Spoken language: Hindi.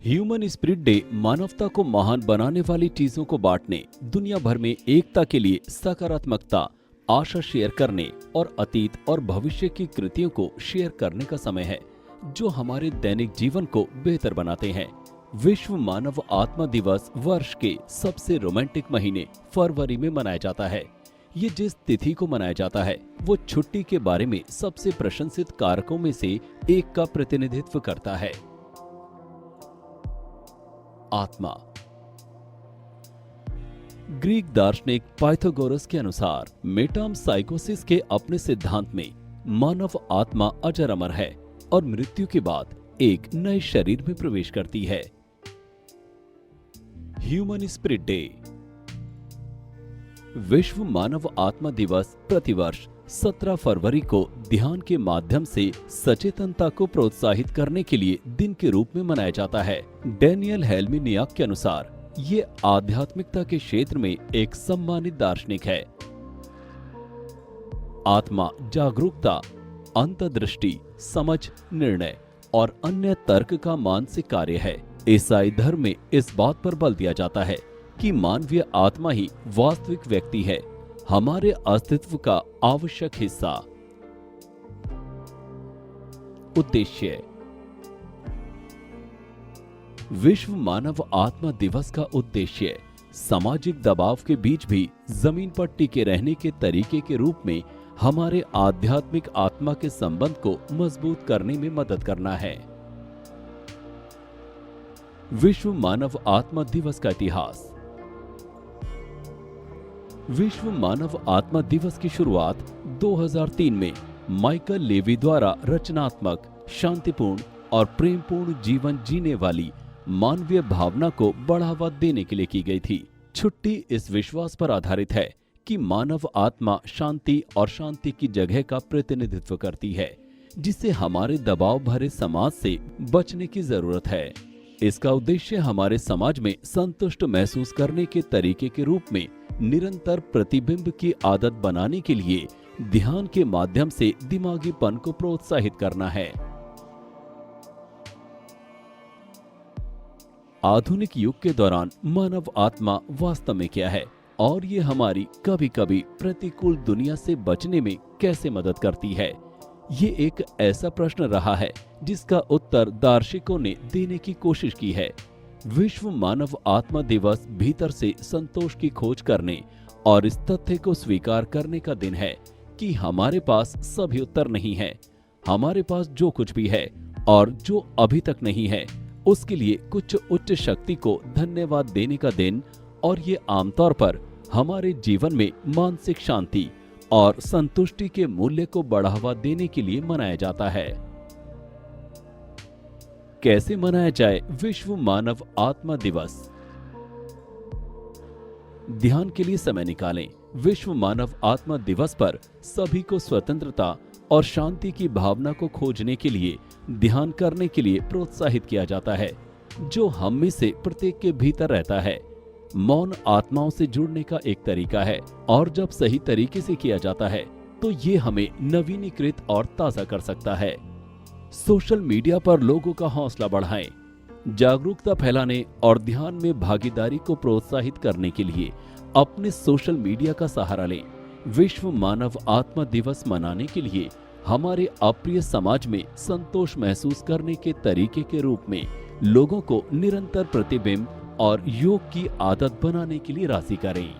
ह्यूमन स्पिरिट डे मानवता को महान बनाने वाली चीजों को बांटने, दुनिया भर में एकता के लिए सकारात्मकता, आशा शेयर करने और अतीत और भविष्य की कृतियों को शेयर करने का समय है, जो हमारे दैनिक जीवन को बेहतर बनाते हैं। विश्व मानव आत्मा दिवस वर्ष के सबसे रोमांटिक महीने फरवरी में मनाया जाता है। ये जिस तिथि को मनाया जाता है वो छुट्टी के बारे में सबसे प्रशंसित कारकों में से एक का प्रतिनिधित्व करता है। आत्मा। ग्रीक दार्शनिक पाइथागोरस के अनुसार मेटाम्साइकोसिस के अपने सिद्धांत में मानव आत्मा अजर अमर है और मृत्यु के बाद एक नए शरीर में प्रवेश करती है। Human spirit day. विश्व मानव आत्मा दिवस प्रतिवर्ष 17 फरवरी को ध्यान के माध्यम से सचेतनता को प्रोत्साहित करने के लिए दिन के रूप में मनाया जाता है। डैनियल हेल्मिनियाक के अनुसार ये आध्यात्मिकता के क्षेत्र में एक सम्मानित दार्शनिक है। आत्मा जागरूकता, अंतर्दृष्टि, समझ, निर्णय और अन्य तर्क का मानसिक कार्य है। ईसाई धर्म में इस बात पर बल दिया जाता है कि मानवीय आत्मा ही वास्तविक व्यक्ति है, हमारे अस्तित्व का आवश्यक हिस्सा। उद्देश्य। विश्व मानव आत्मा दिवस का उद्देश्य सामाजिक दबाव के बीच भी जमीन पर टिके रहने के तरीके के रूप में हमारे आध्यात्मिक आत्मा के संबंध को मजबूत करने में मदद करना है। विश्व मानव आत्मा दिवस का इतिहास। विश्व मानव आत्मा दिवस की शुरुआत 2003 में माइकल लेवी द्वारा रचनात्मक, शांतिपूर्ण और प्रेमपूर्ण जीवन जीने वाली मानवीय भावना को बढ़ावा देने के लिए की गई थी। छुट्टी इस विश्वास पर आधारित है कि मानव आत्मा शांति और शांति की जगह का प्रतिनिधित्व करती है, जिसे हमारे दबाव भरे समाज से बचने की जरूरत है। इसका उद्देश्य हमारे समाज में संतुष्ट महसूस करने के तरीके के रूप में निरंतर प्रतिबिंब की आदत बनाने के लिए ध्यान के माध्यम से दिमागीपन को प्रोत्साहित करना है। आधुनिक युग के दौरान मानव आत्मा वास्तव में क्या है और ये हमारी कभी कभी प्रतिकूल दुनिया से बचने में कैसे मदद करती है, ये एक ऐसा प्रश्न रहा है जिसका उत्तर दार्शनिकों ने देने की कोशिश की है। विश्व मानव आत्मा दिवस भीतर से संतोष की खोज करने और इस तथ्य को स्वीकार करने का दिन है कि हमारे पास सभी उत्तर नहीं है। हमारे पास जो कुछ भी है और जो अभी तक नहीं है, उसके लिए कुछ उच्च शक्ति को धन्यवाद देने का दिन, और ये आमतौर पर हमारे जीवन में मानसिक शांति और संतुष्टि के मूल्य को बढ़ावा देने के लिए मनाया जाता है। कैसे मनाया जाए विश्व मानव आत्मा दिवस? ध्यान के लिए समय निकालें। विश्व मानव आत्मा दिवस पर सभी को स्वतंत्रता और शांति की भावना को खोजने के लिए ध्यान करने के लिए प्रोत्साहित किया जाता है, जो हम में से प्रत्येक के भीतर रहता है। मौन आत्माओं से जुड़ने का एक तरीका है और जब सही तरीके से किया जाता है तो ये हमें नवीनीकृत और ताजा कर सकता है। सोशल मीडिया पर लोगों का हौसला बढ़ाएं। जागरूकता फैलाने और ध्यान में भागीदारी को प्रोत्साहित करने के लिए अपने सोशल मीडिया का सहारा लें। विश्व मानव आत्मा दिवस मनाने के लिए हमारे अप्रिय समाज में संतोष महसूस करने के तरीके के रूप में लोगों को निरंतर प्रतिबिंब और योग की आदत बनाने के लिए राजी करें।